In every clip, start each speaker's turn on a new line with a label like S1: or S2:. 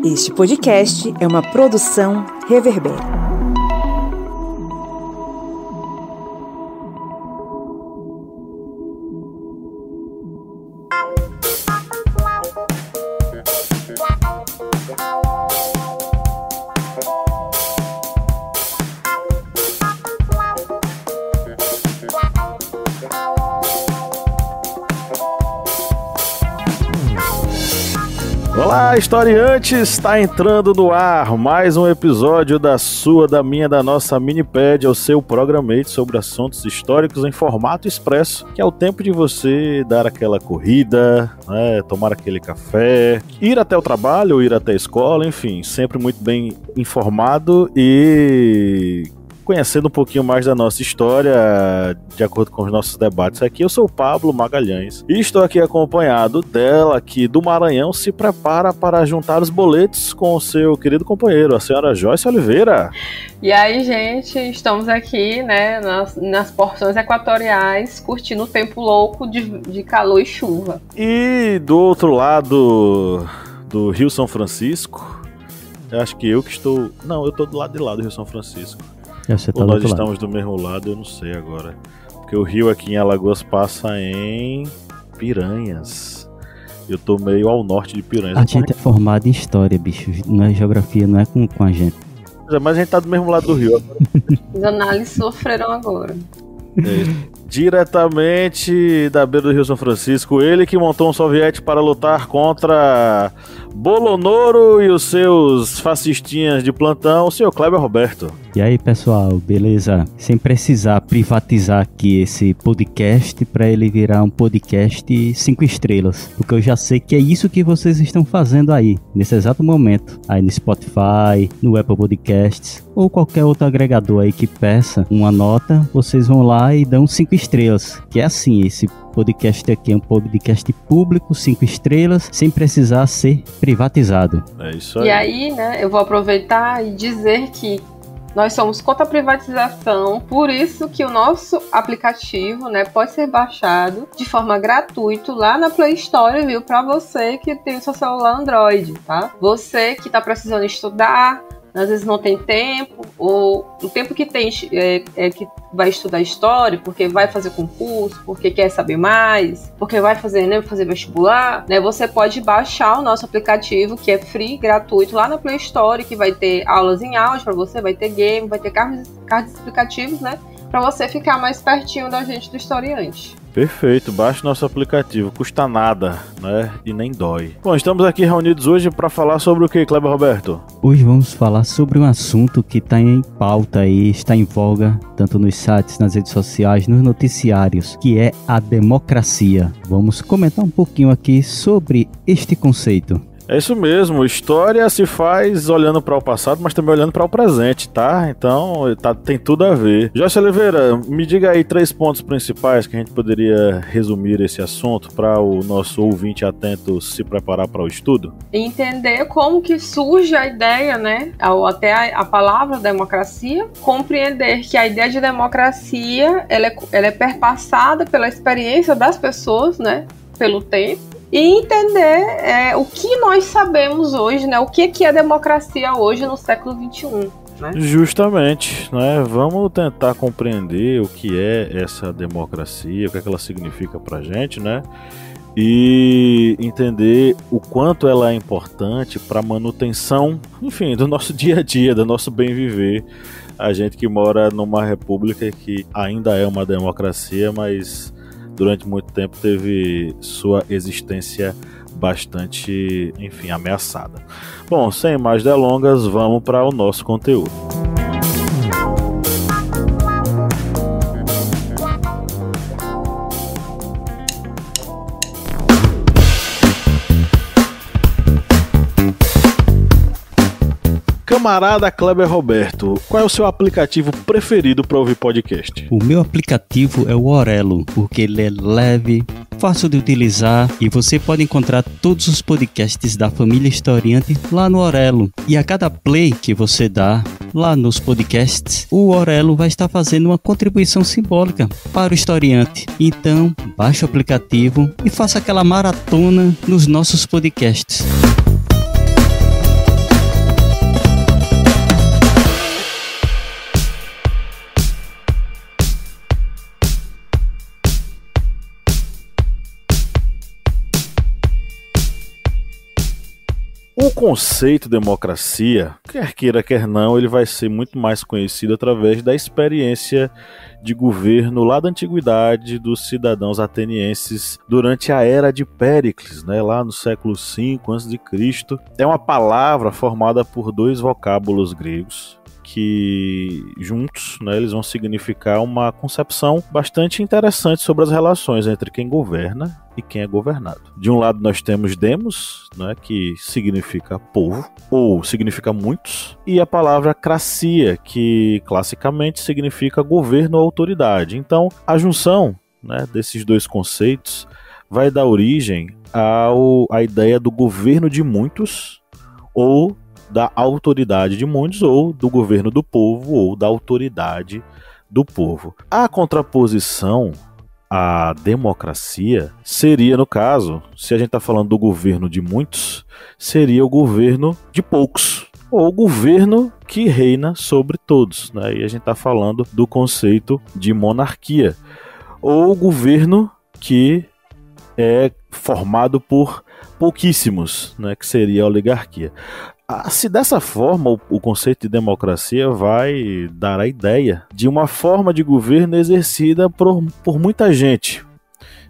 S1: Este podcast é uma produção Reverber.
S2: Olá, historiantes! Está entrando no ar mais um episódio da sua, da minha, da nossa Minipédia, o seu programete sobre assuntos históricos em formato expresso, que é o tempo de você dar aquela corrida, né, tomar aquele café, ir até o trabalho, ir até a escola, enfim, sempre muito bem informado e conhecendo um pouquinho mais da nossa história, de acordo com os nossos debates aqui. Eu sou o Pablo Magalhães e estou aqui acompanhado dela, que do Maranhão se prepara para juntar os boletos com o seu querido companheiro, a senhora Joyce Oliveira.
S3: E aí, gente, estamos aqui, né, nas porções equatoriais, curtindo o tempo louco de calor e chuva.
S2: E do outro lado do Rio São Francisco, eu acho que eu que estou... Não, eu estou do lado de lá do Rio São Francisco. Ou nós estamos do mesmo lado, eu não sei agora. Porque o rio aqui em Alagoas passa em Piranhas. Eu tô meio ao norte de Piranhas.
S4: A gente é formado em história, bicho. Não é geografia, não é com a gente.
S2: Mas a gente tá do mesmo lado do rio.
S3: Os análises sofreram agora.
S2: Diretamente da beira do Rio São Francisco, ele que montou um soviete para lutar contra Bolonoro e os seus fascistinhas de plantão, o senhor Kleber Roberto.
S4: E aí, pessoal, beleza? Sem precisar privatizar aqui esse podcast para ele virar um podcast 5 estrelas, porque eu já sei que é isso que vocês estão fazendo aí, nesse exato momento, aí no Spotify, no Apple Podcasts, ou qualquer outro agregador aí que peça uma nota, vocês vão lá e dão 5 estrelas, que é assim, esse podcast aqui é um podcast público, 5 estrelas, sem precisar ser privatizado.
S2: É isso aí.
S3: E aí, né, eu vou aproveitar e dizer que nós somos contra a privatização, por isso que o nosso aplicativo, né, pode ser baixado de forma gratuita lá na Play Store, viu? Para você que tem o seu celular Android, tá? Você que tá precisando estudar, às vezes não tem tempo, ou o tempo que tem que vai estudar história, porque vai fazer concurso, porque quer saber mais, porque vai fazer, né, fazer vestibular, né? Você pode baixar o nosso aplicativo, que é free, gratuito, lá na Play Store, que vai ter aulas em áudio para você, vai ter game, vai ter cards explicativos, né? Para você ficar mais pertinho da gente do historiante.
S2: Perfeito, baixe nosso aplicativo, custa nada, né? E nem dói. Bom, estamos aqui reunidos hoje para falar sobre o que, Kleber Roberto?
S4: Hoje vamos falar sobre um assunto que está em pauta aí, está em voga, tanto nos sites, nas redes sociais, nos noticiários, que é a democracia. Vamos comentar um pouquinho aqui sobre este conceito.
S2: É isso mesmo, história se faz olhando para o passado, mas também olhando para o presente, tá? Então tem tudo a ver. Joyce Oliveira, me diga aí 3 pontos principais que a gente poderia resumir esse assunto para o nosso ouvinte atento se preparar para o estudo.
S3: Entender como que surge a ideia, né? Ou até a palavra democracia. Compreender que a ideia de democracia ela é perpassada pela experiência das pessoas, né? Pelo tempo. E entender o que nós sabemos hoje, né? O que é democracia hoje no século XXI. Né?
S2: Justamente, né? Vamos tentar compreender o que é essa democracia, o que é que ela significa pra gente, né? E entender o quanto ela é importante para a manutenção, enfim, do nosso dia a dia, do nosso bem viver. A gente que mora numa república que ainda é uma democracia, mas durante muito tempo teve sua existência bastante, enfim, ameaçada. Bom, sem mais delongas, vamos para o nosso conteúdo. Camarada Kleber Roberto, qual é o seu aplicativo preferido para ouvir podcast?
S4: O meu aplicativo é o Orelo, porque ele é leve, fácil de utilizar e você pode encontrar todos os podcasts da família Historiante lá no Orelo. E a cada play que você dá lá nos podcasts, o Orelo vai estar fazendo uma contribuição simbólica para o historiante. Então, baixe o aplicativo e faça aquela maratona nos nossos podcasts.
S2: O conceito democracia, quer queira, quer não, ele vai ser muito mais conhecido através da experiência de governo lá da antiguidade dos cidadãos atenienses durante a era de Péricles, né, lá no século V a.C. É uma palavra formada por dois vocábulos gregos que juntos, né, eles vão significar uma concepção bastante interessante sobre as relações entre quem governa e quem é governado. De um lado nós temos demos, né, que significa povo, ou significa muitos, e a palavra cracia, que classicamente significa governo ou autoridade. Então, a junção, né, desses dois conceitos vai dar origem à ideia do governo de muitos, ou da autoridade de muitos, ou do governo do povo, ou da autoridade do povo. A contraposição à democracia seria, no caso, se a gente está falando do governo de muitos, seria o governo de poucos, ou o governo que reina sobre todos, né? E a gente está falando do conceito de monarquia, ou o governo que é formado por pouquíssimos, né? Que seria a oligarquia. Se dessa forma o conceito de democracia vai dar a ideia de uma forma de governo exercida por muita gente.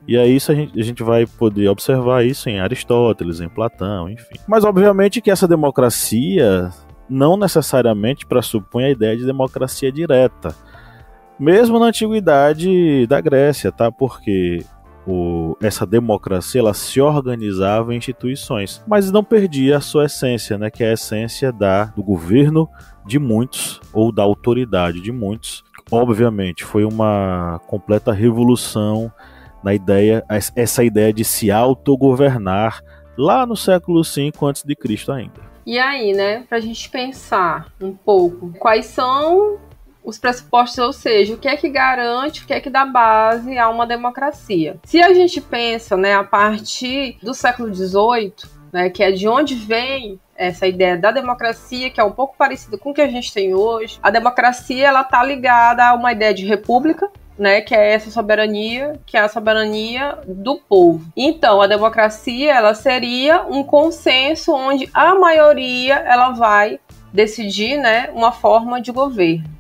S2: E aí isso a gente vai poder observar isso em Aristóteles, em Platão, enfim. Mas obviamente que essa democracia não necessariamente pressupõe a ideia de democracia direta. Mesmo na antiguidade da Grécia, tá? Porque essa democracia ela se organizava em instituições, mas não perdia a sua essência, né, que é a essência do governo de muitos ou da autoridade de muitos. Obviamente foi uma completa revolução na ideia, essa ideia de se autogovernar lá no século V a.C. ainda.
S3: E aí, né, pra gente pensar um pouco, quais são os pressupostos, ou seja, o que é que garante, o que é que dá base a uma democracia. Se a gente pensa, né, a partir do século XVIII, né, que é de onde vem essa ideia da democracia, que é um pouco parecida com o que a gente tem hoje, a democracia ela está ligada a uma ideia de república, né, que é essa soberania, que é a soberania do povo. Então, a democracia ela seria um consenso onde a maioria ela vai decidir, né, uma forma de governo.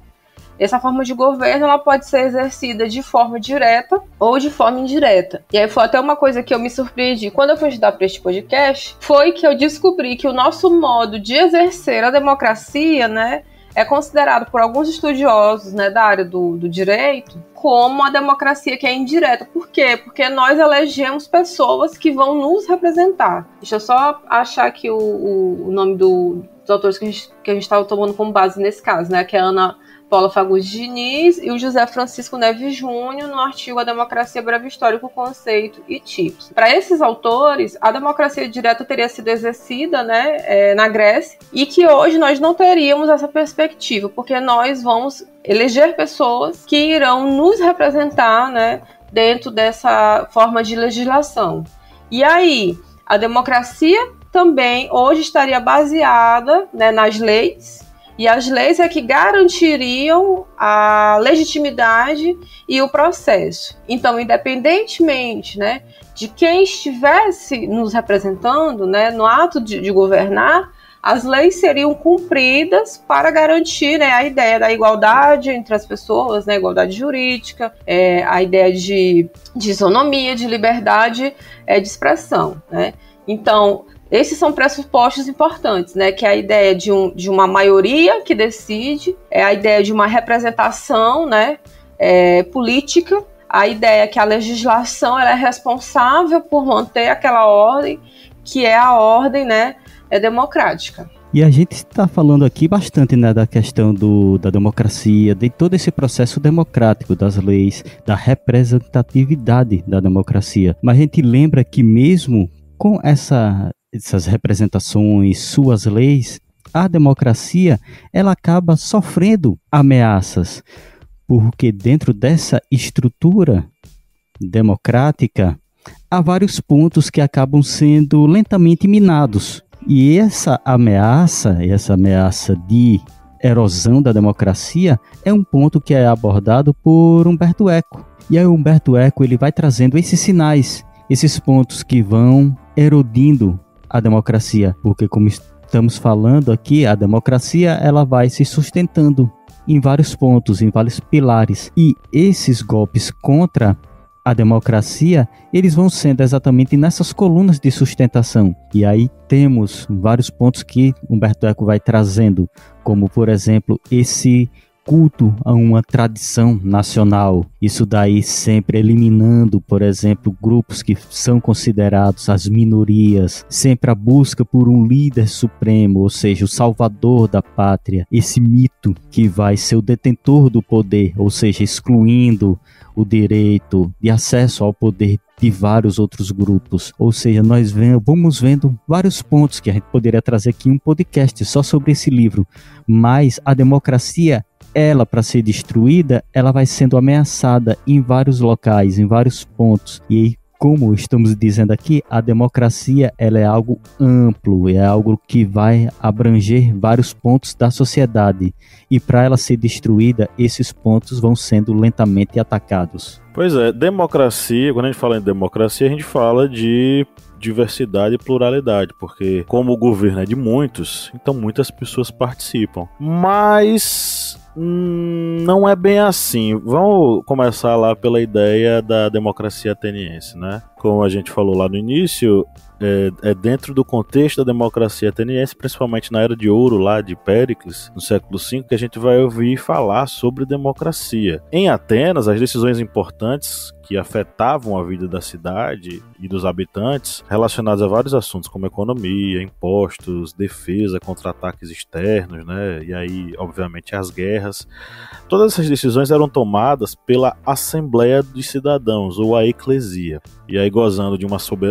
S3: Essa forma de governo ela pode ser exercida de forma direta ou de forma indireta. E aí foi até uma coisa que eu me surpreendi quando eu fui estudar para este podcast, foi que eu descobri que o nosso modo de exercer a democracia, né, é considerado por alguns estudiosos, né, da área do direito como a democracia que é indireta. Por quê? Porque nós elegemos pessoas que vão nos representar. Deixa eu só achar aqui o nome dos autores que a gente estava tomando como base nesse caso, né, que é a Ana Paula Fagundes Diniz e o José Francisco Neves Júnior no artigo A Democracia Breve Histórico, Conceito e Tipos. Para esses autores, a democracia direta teria sido exercida, né, na Grécia, e que hoje nós não teríamos essa perspectiva, porque nós vamos eleger pessoas que irão nos representar, né, dentro dessa forma de legislação. E aí, a democracia também hoje estaria baseada, né, nas leis, e as leis é que garantiriam a legitimidade e o processo. Então, independentemente, né, de quem estivesse nos representando, né, no ato de governar, as leis seriam cumpridas para garantir, né, a ideia da igualdade entre as pessoas, né, igualdade jurídica, a ideia de isonomia, de liberdade de expressão, né? Então, esses são pressupostos importantes, né? Que é a ideia de uma maioria que decide, é a ideia de uma representação, né, política, a ideia que a legislação ela é responsável por manter aquela ordem, que é a ordem, né, democrática.
S4: E a gente está falando aqui bastante, né, da questão da democracia, de todo esse processo democrático das leis, da representatividade da democracia. Mas a gente lembra que mesmo com essas representações, suas leis, a democracia ela acaba sofrendo ameaças, porque dentro dessa estrutura democrática há vários pontos que acabam sendo lentamente minados. E essa ameaça de erosão da democracia é um ponto que é abordado por Umberto Eco. E aí Umberto Eco ele vai trazendo esses sinais, esses pontos que vão erodindo a democracia, porque como estamos falando aqui, a democracia ela vai se sustentando em vários pontos, em vários pilares, e esses golpes contra a democracia, eles vão sendo exatamente nessas colunas de sustentação. E aí temos vários pontos que Humberto Eco vai trazendo, como por exemplo, esse culto a uma tradição nacional. Isso daí sempre eliminando, por exemplo, grupos que são considerados as minorias, sempre a busca por um líder supremo, ou seja, o salvador da pátria, esse mito que vai ser o detentor do poder, ou seja, excluindo o direito de acesso ao poder de vários outros grupos. Ou seja, nós vamos vendo vários pontos que a gente poderia trazer aqui em um podcast só sobre esse livro, mas a democracia, ela, para ser destruída, ela vai sendo ameaçada em vários locais, em vários pontos. E como estamos dizendo aqui, a democracia ela é algo amplo, é algo que vai abranger vários pontos da sociedade. E para ela ser destruída, esses pontos vão sendo lentamente atacados.
S2: Pois é, democracia, quando a gente fala em democracia, a gente fala de diversidade e pluralidade, porque como o governo é de muitos, então muitas pessoas participam. Mas não é bem assim. Vamos começar lá pela ideia da democracia ateniense, né? Como a gente falou lá no início, é dentro do contexto da democracia ateniense, principalmente na Era de Ouro lá de Péricles, no século V, que a gente vai ouvir falar sobre democracia. Em Atenas, as decisões importantes que afetavam a vida da cidade e dos habitantes, relacionadas a vários assuntos como economia, impostos, defesa contra ataques externos, né? E aí, obviamente, as guerras. Todas essas decisões eram tomadas pela Assembleia de Cidadãos, ou a Eclesia. E aí, gozando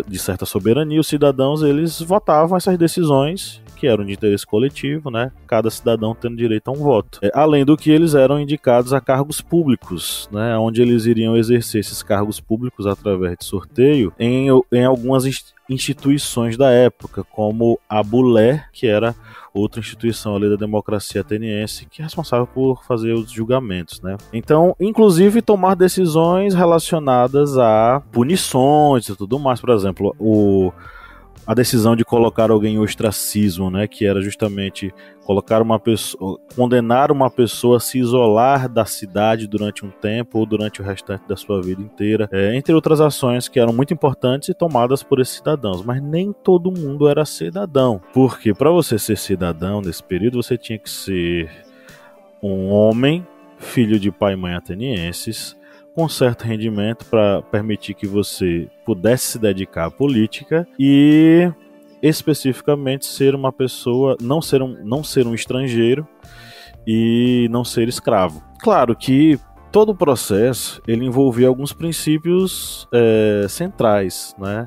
S2: de certa soberania, os cidadãos eles votavam essas decisões que eram de interesse coletivo, né? Cada cidadão tendo direito a um voto. Além do que eles eram indicados a cargos públicos, né? Onde eles iriam exercer esses cargos públicos através de sorteio em algumas instituições da época, como a Bulé, que era outra instituição ali da democracia ateniense, que é responsável por fazer os julgamentos, né? Então, inclusive, tomar decisões relacionadas a punições e tudo mais. Por exemplo, a decisão de colocar alguém em ostracismo, né, que era justamente colocar uma pessoa, condenar uma pessoa a se isolar da cidade durante um tempo ou durante o restante da sua vida inteira, entre outras ações que eram muito importantes e tomadas por esses cidadãos. Mas nem todo mundo era cidadão, porque para você ser cidadão nesse período você tinha que ser um homem, filho de pai e mãe atenienses, com certo rendimento para permitir que você pudesse se dedicar à política e especificamente ser uma pessoa, não ser um estrangeiro e não ser escravo. Claro que todo o processo ele envolvia alguns princípios centrais, né?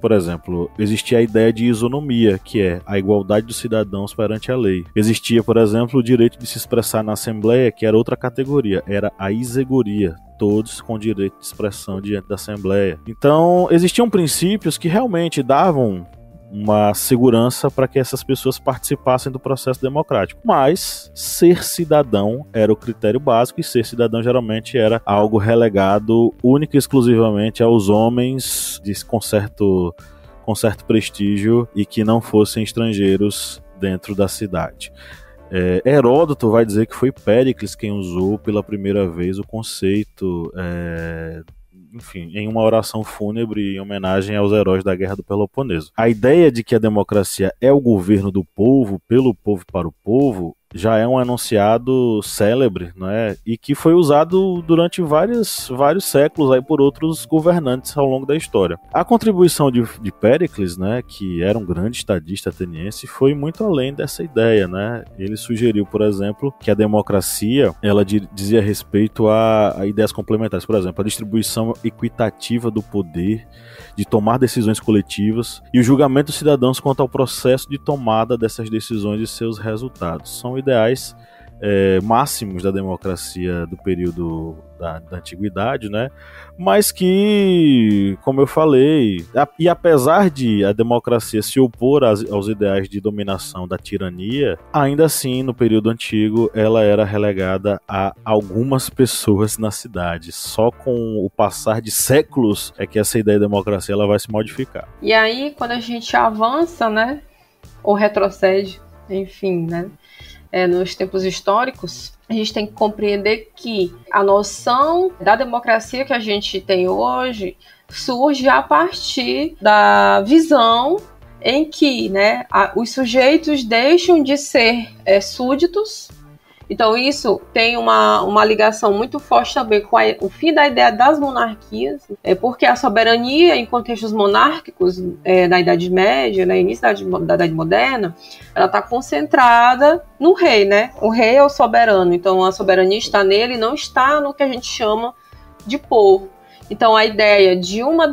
S2: Por exemplo, existia a ideia de isonomia, que é a igualdade dos cidadãos perante a lei. Existia, por exemplo, o direito de se expressar na Assembleia, que era outra categoria, era a isegoria, todos com direito de expressão diante da Assembleia. Então, existiam princípios que realmente davam uma segurança para que essas pessoas participassem do processo democrático. Mas ser cidadão era o critério básico, e ser cidadão geralmente era algo relegado única e exclusivamente aos homens com certo prestígio e que não fossem estrangeiros dentro da cidade. Heródoto vai dizer que foi Péricles quem usou pela primeira vez o conceito em uma oração fúnebre em homenagem aos heróis da Guerra do Peloponeso. A ideia de que a democracia é o governo do povo, pelo povo e para o povo, já é um enunciado célebre, né? E que foi usado durante vários séculos aí por outros governantes ao longo da história. A contribuição de Péricles, né, que era um grande estadista ateniense, foi muito além dessa ideia, né? Ele sugeriu, por exemplo, que a democracia ela dizia respeito a ideias complementares, por exemplo, a distribuição equitativa do poder, de tomar decisões coletivas e o julgamento dos cidadãos quanto ao processo de tomada dessas decisões e seus resultados. São ideais máximos da democracia do período da antiguidade, né? Mas que, como eu falei, e apesar de a democracia se opor aos ideais de dominação da tirania, ainda assim, no período antigo, ela era relegada a algumas pessoas na cidade. Só com o passar de séculos é que essa ideia de democracia ela vai se modificar.
S3: E aí, quando a gente avança, né, ou retrocede, enfim, né, nos tempos históricos, a gente tem que compreender que a noção da democracia que a gente tem hoje surge a partir da visão em que, né, os sujeitos deixam de ser súditos. Então isso tem uma ligação muito forte também com o fim da ideia das monarquias, porque a soberania em contextos monárquicos na Idade Média, no início da Idade Moderna, ela está concentrada no rei, né? O rei é o soberano, então a soberania está nele, não está no que a gente chama de povo. Então a ideia de uma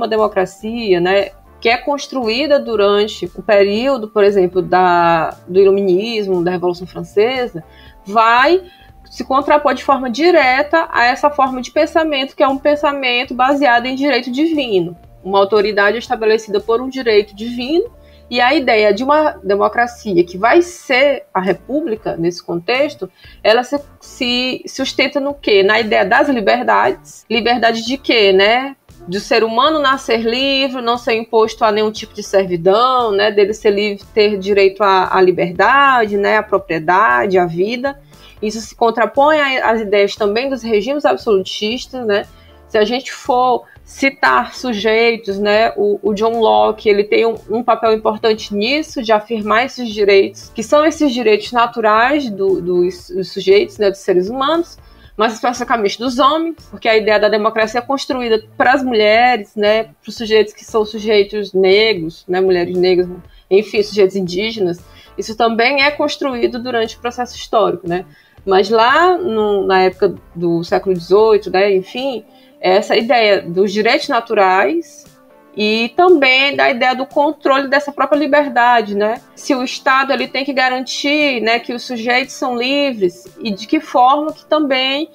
S3: democracia, né, que é construída durante o período, por exemplo, do Iluminismo, da Revolução Francesa, vai se contrapor de forma direta a essa forma de pensamento, que é um pensamento baseado em direito divino. Uma autoridade estabelecida por um direito divino, e a ideia de uma democracia que vai ser a república, nesse contexto, ela se sustenta no quê? Na ideia das liberdades. Liberdade de quê, né? Do ser humano nascer livre, não ser imposto a nenhum tipo de servidão, né, dele ser livre, ter direito à liberdade, né, à propriedade, à vida. Isso se contrapõe às ideias também dos regimes absolutistas, né. Se a gente for citar sujeitos, né, o John Locke, ele tem um papel importante nisso, de afirmar esses direitos, que são esses direitos naturais dos sujeitos, né, dos seres humanos, mas especificamente dos homens, porque a ideia da democracia é construída para as mulheres, né, para os sujeitos que são sujeitos negros, né, mulheres negras, enfim, sujeitos indígenas. Isso também é construído durante o processo histórico, né? Mas lá na época do século XVIII, né, enfim, essa ideia dos direitos naturais e também da ideia do controle dessa própria liberdade, né? Se o Estado ele tem que garantir, né, que os sujeitos são livres, e de que forma que também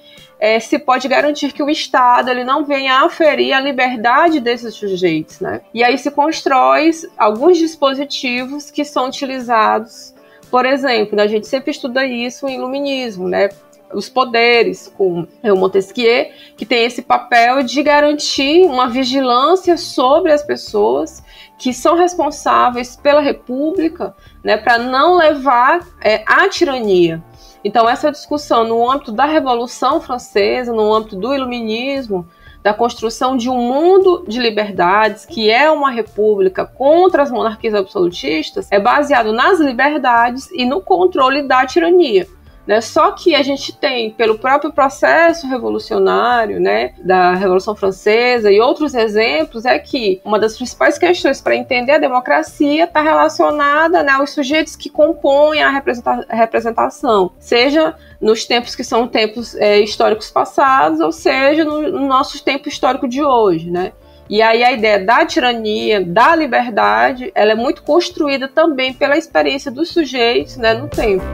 S3: se pode garantir que o Estado ele não venha aferir a liberdade desses sujeitos, né? E aí se constrói alguns dispositivos que são utilizados, por exemplo, a gente sempre estuda isso em Iluminismo, né? Os poderes, com o Montesquieu, que tem esse papel de garantir uma vigilância sobre as pessoas que são responsáveis pela República, né, para não levar à tirania. Então, essa discussão no âmbito da Revolução Francesa, no âmbito do Iluminismo, da construção de um mundo de liberdades, que é uma república contra as monarquias absolutistas, é baseado nas liberdades e no controle da tirania. Né? Só que a gente tem, pelo próprio processo revolucionário, né, da Revolução Francesa e outros exemplos, é que uma das principais questões para entender a democracia está relacionada, né, aos sujeitos que compõem a representação, seja nos tempos que são tempos históricos passados, ou seja, no nosso tempo histórico de hoje, né? E aí a ideia da tirania, da liberdade, ela é muito construída também pela experiência dos sujeitos, né, no tempo.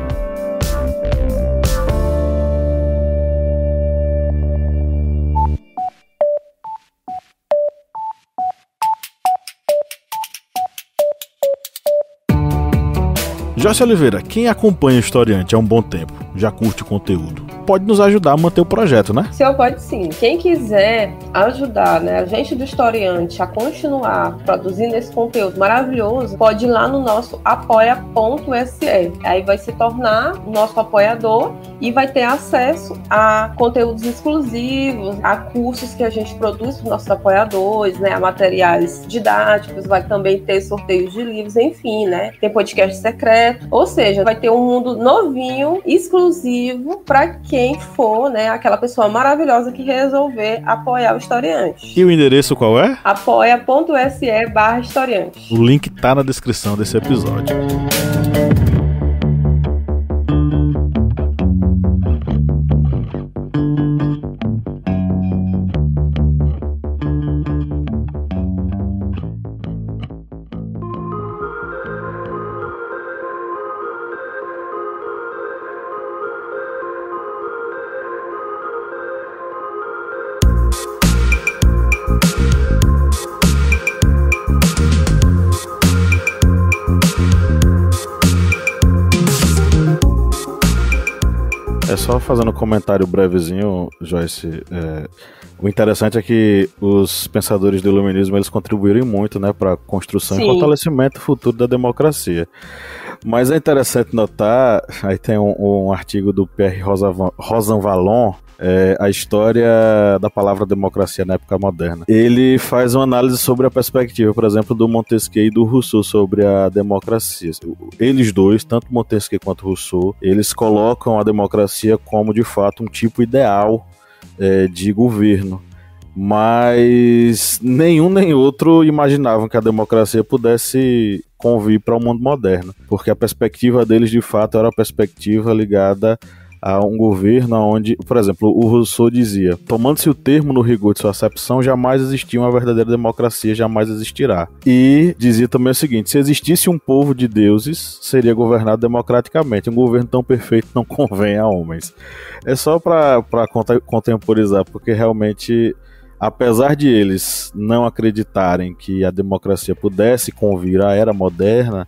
S2: Joyce Oliveira, quem acompanha o Historiante há um bom tempo, já curte o conteúdo, pode nos ajudar a manter o projeto, né?
S3: Senhor, pode sim. Quem quiser ajudar, né, a gente do Historiante a continuar produzindo esse conteúdo maravilhoso, pode ir lá no nosso apoia.se. Aí vai se tornar nosso apoiador e vai ter acesso a conteúdos exclusivos, a cursos que a gente produz para os nossos apoiadores, né, a materiais didáticos, vai também ter sorteios de livros, enfim, né? Tem podcast secreto, ou seja, vai ter um mundo novinho, exclusivo para quem for, né, aquela pessoa maravilhosa que resolver apoiar o Historiante.
S2: E o endereço qual é?
S3: apoia.se/historiante.
S2: O link tá na descrição desse episódio. só fazendo um comentário brevezinho, Joyce. O interessante é que os pensadores do iluminismo eles contribuíram muito, né, para a construção e fortalecimento futuro da democracia. Mas é interessante notar, aí tem um artigo do Pierre Rosanvallon, a história da palavra democracia na época moderna. Ele faz uma análise sobre a perspectiva, por exemplo, do Montesquieu e do Rousseau sobre a democracia. Eles dois, tanto Montesquieu quanto Rousseau, eles colocam a democracia como, de fato, um tipo ideal de governo. Mas nenhum nem outro imaginavam que a democracia pudesse convir para o mundo moderno, porque a perspectiva deles, de fato, era a perspectiva ligada a um governo onde, por exemplo, o Rousseau dizia: tomando-se o termo no rigor de sua acepção, jamais existia uma verdadeira democracia, jamais existirá. E dizia também o seguinte: se existisse um povo de deuses, seria governado democraticamente. Um governo tão perfeito não convém a homens. É só para contemporizar, porque realmente, apesar de eles não acreditarem que a democracia pudesse convir à era moderna,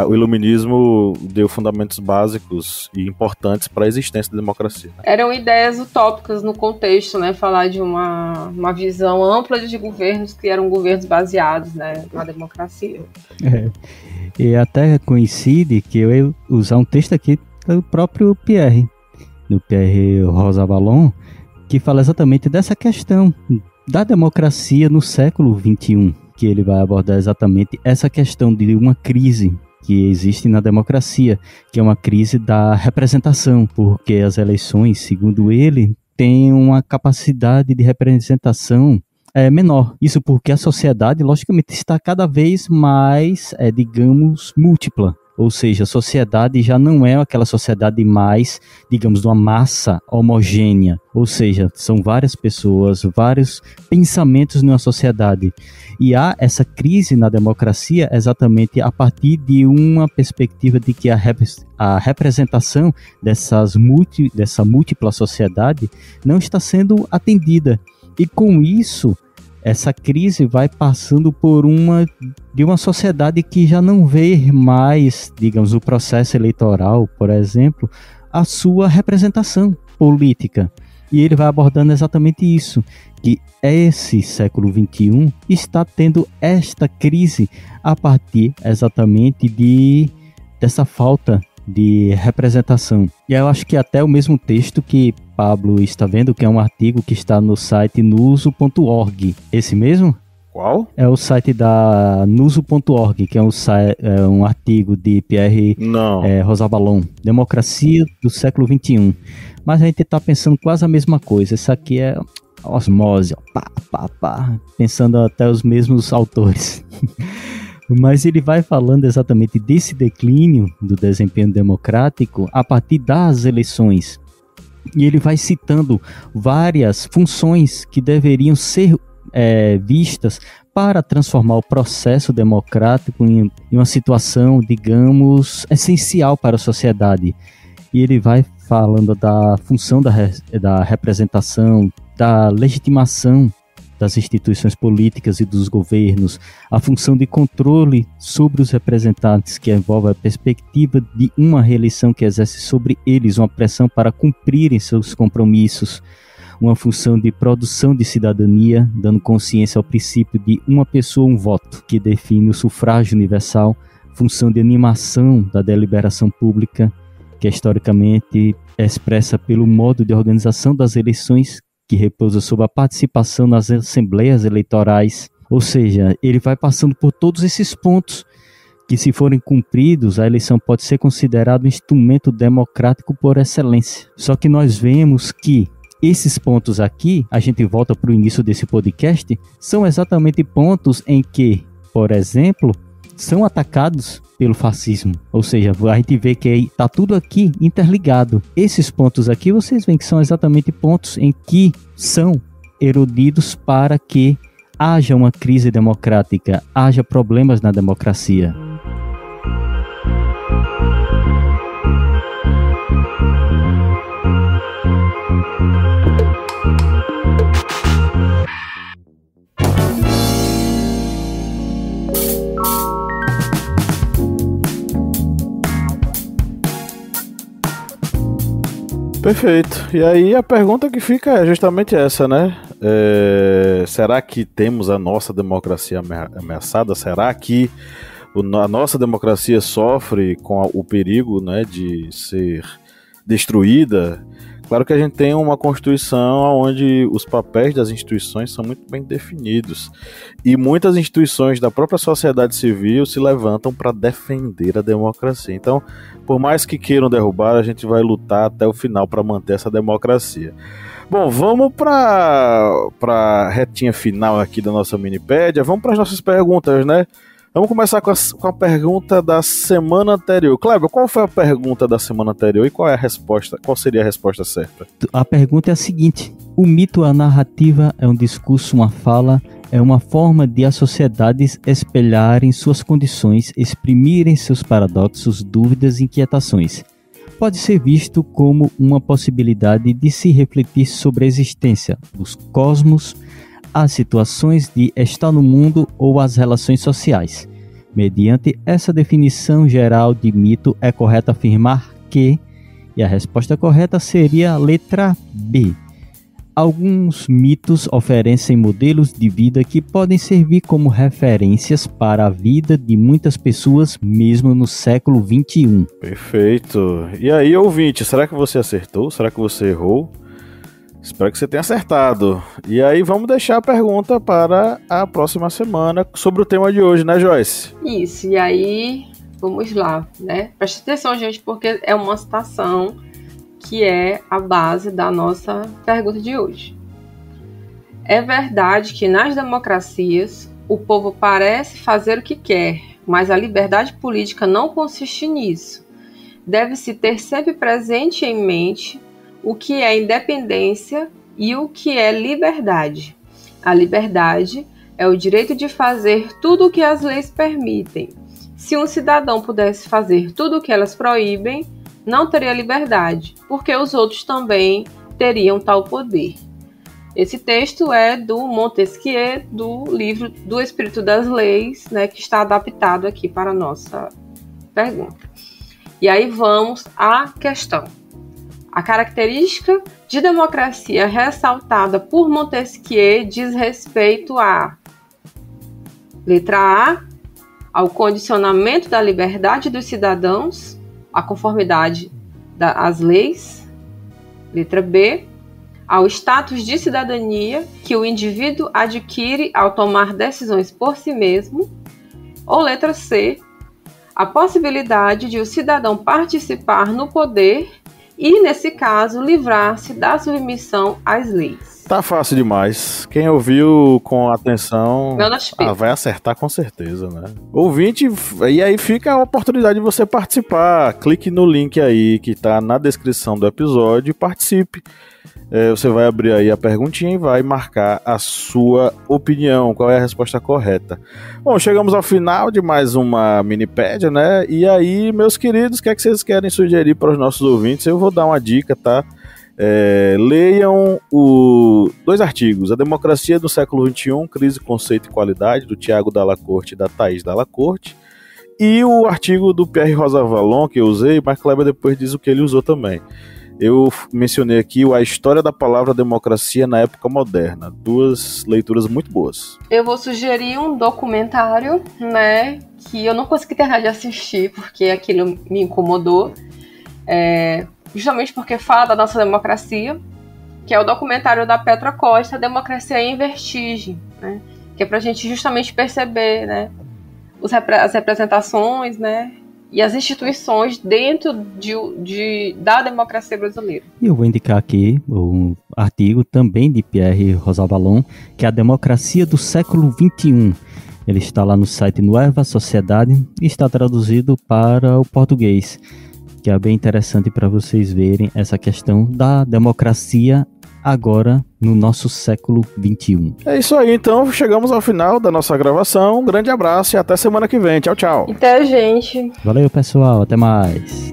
S2: o iluminismo deu fundamentos básicos e importantes para a existência da democracia.
S3: Eram ideias utópicas no contexto, né? Falar de uma visão ampla de governos que eram governos baseados, né, na democracia.
S4: E até coincide que eu ia usar um texto aqui do próprio Pierre Rosanvallon, que fala exatamente dessa questão da democracia no século XXI, que ele vai abordar exatamente essa questão de uma crise que existe na democracia, que é uma crise da representação, porque as eleições, segundo ele, têm uma capacidade de representação menor. Isso porque a sociedade, logicamente, está cada vez mais, digamos, múltipla. Ou seja, a sociedade já não é aquela sociedade mais, digamos, de uma massa homogênea. Ou seja, são várias pessoas, vários pensamentos numa sociedade. E há essa crise na democracia exatamente a partir de uma perspectiva de que a representação dessa múltipla sociedade não está sendo atendida. E com isso, essa crise vai passando por de uma sociedade que já não vê mais, digamos, o processo eleitoral, por exemplo, a sua representação política. E ele vai abordando exatamente isso, que esse século XXI está tendo esta crise a partir exatamente dessa falta de representação. E eu acho que até o mesmo texto que Pablo está vendo, que é um artigo que está no site nuso.org. Esse mesmo?
S2: Qual?
S4: É o site da nuso.org, que é um artigo de Pierre Rosanvallon, Democracia do século XXI. Mas a gente está pensando quase a mesma coisa. Isso aqui é osmose, pensando até os mesmos autores. Mas ele vai falando exatamente desse declínio do desempenho democrático a partir das eleições. E ele vai citando várias funções que deveriam ser vistas para transformar o processo democrático em uma situação, digamos, essencial para a sociedade. E ele vai falando da função da representação, da legitimação das instituições políticas e dos governos, a função de controle sobre os representantes, que envolve a perspectiva de uma reeleição que exerce sobre eles uma pressão para cumprirem seus compromissos, uma função de produção de cidadania, dando consciência ao princípio de uma pessoa, um voto, que define o sufrágio universal, função de animação da deliberação pública, que historicamente é expressa pelo modo de organização das eleições, que repousa sobre a participação nas assembleias eleitorais. Ou seja, ele vai passando por todos esses pontos que, se forem cumpridos, a eleição pode ser considerada um instrumento democrático por excelência. Só que nós vemos que esses pontos aqui, a gente volta para o início desse podcast, são exatamente pontos em que, por exemplo, são atacados pelo fascismo. Ou seja, a gente vê que está tudo aqui interligado. Esses pontos aqui, vocês veem que são exatamente pontos em que são erudidos para que haja uma crise democrática, haja problemas na democracia.
S2: Perfeito. E aí a pergunta que fica é justamente essa, né? Será que temos a nossa democracia ameaçada? Será que a nossa democracia sofre com o perigo, né, de ser destruída? Claro que a gente tem uma Constituição onde os papéis das instituições são muito bem definidos. E muitas instituições da própria sociedade civil se levantam para defender a democracia. Então, por mais que queiram derrubar, a gente vai lutar até o final para manter essa democracia. Bom, vamos para a retinha final aqui da nossa minipédia. Vamos para as nossas perguntas, né? Vamos começar com a pergunta da semana anterior. Kleber, qual foi a pergunta da semana anterior e qual é a resposta? Qual seria a resposta certa?
S4: A pergunta é a seguinte: o mito, a narrativa, é um discurso, uma fala, é uma forma de as sociedades espelharem suas condições, exprimirem seus paradoxos, dúvidas e inquietações. Pode ser visto como uma possibilidade de se refletir sobre a existência dos cosmos, as situações de estar no mundo ou as relações sociais. Mediante essa definição geral de mito, é correto afirmar que, e a resposta correta seria a letra B. Alguns mitos oferecem modelos de vida que podem servir como referências para a vida de muitas pessoas, mesmo no século XXI.
S2: Perfeito. E aí, ouvinte, será que você acertou? Será que você errou? Espero que você tenha acertado. E aí vamos deixar a pergunta para a próxima semana sobre o tema de hoje, né, Joyce?
S3: Isso, e aí vamos lá, né? Preste atenção, gente, porque é uma citação que é a base da nossa pergunta de hoje. É verdade que nas democracias o povo parece fazer o que quer, mas a liberdade política não consiste nisso. Deve-se ter sempre presente em mente o que é independência e o que é liberdade. A liberdade é o direito de fazer tudo o que as leis permitem. Se um cidadão pudesse fazer tudo o que elas proíbem, não teria liberdade, porque os outros também teriam tal poder. Esse texto é do Montesquieu, do livro do Espírito das Leis, né, que está adaptado aqui para a nossa pergunta. E aí vamos à questão. A característica de democracia ressaltada por Montesquieu diz respeito a: letra A, ao condicionamento da liberdade dos cidadãos, à conformidade às leis. Letra B, ao status de cidadania que o indivíduo adquire ao tomar decisões por si mesmo. Ou letra C, a possibilidade de o cidadão participar no poder e, nesse caso, livrar-se da submissão às leis.
S2: Tá fácil demais. Quem ouviu com atenção vai acertar com certeza, né? Ouvinte, e aí fica a oportunidade de você participar. Clique no link aí que tá na descrição do episódio e participe. Você vai abrir aí a perguntinha e vai marcar a sua opinião, qual é a resposta correta. Bom, chegamos ao final de mais uma minipédia, né? E aí, meus queridos, o que é que vocês querem sugerir para os nossos ouvintes? Eu vou dar uma dica, tá? Leiam dois artigos: A Democracia do Século XXI, Crise, Conceito e Qualidade, do Tiago Dalla Corte e da Thaís Dalla Corte, e o artigo do Pierre Rosanvallon, que eu usei, mas Kleber depois diz o que ele usou também. Eu mencionei aqui A História da Palavra Democracia na Época Moderna. Duas leituras muito boas.
S3: Eu vou sugerir um documentário, né, que eu não consegui terminar de assistir, porque aquilo me incomodou. Justamente porque fala da nossa democracia, que é o documentário da Petra Costa, Democracia em Vertigem, né, que é pra gente justamente perceber, né, as representações, né, e as instituições dentro da democracia brasileira.
S4: E eu vou indicar aqui um artigo também de Pierre Rosanvallon, que é A Democracia do Século XXI. Ele está lá no site Nueva Sociedade e está traduzido para o português, que é bem interessante para vocês verem essa questão da democracia agora no nosso século XXI.
S2: É isso aí, então chegamos ao final da nossa gravação. Um grande abraço e até semana que vem. Tchau, tchau.
S3: Até, gente.
S4: Valeu, pessoal. Até mais.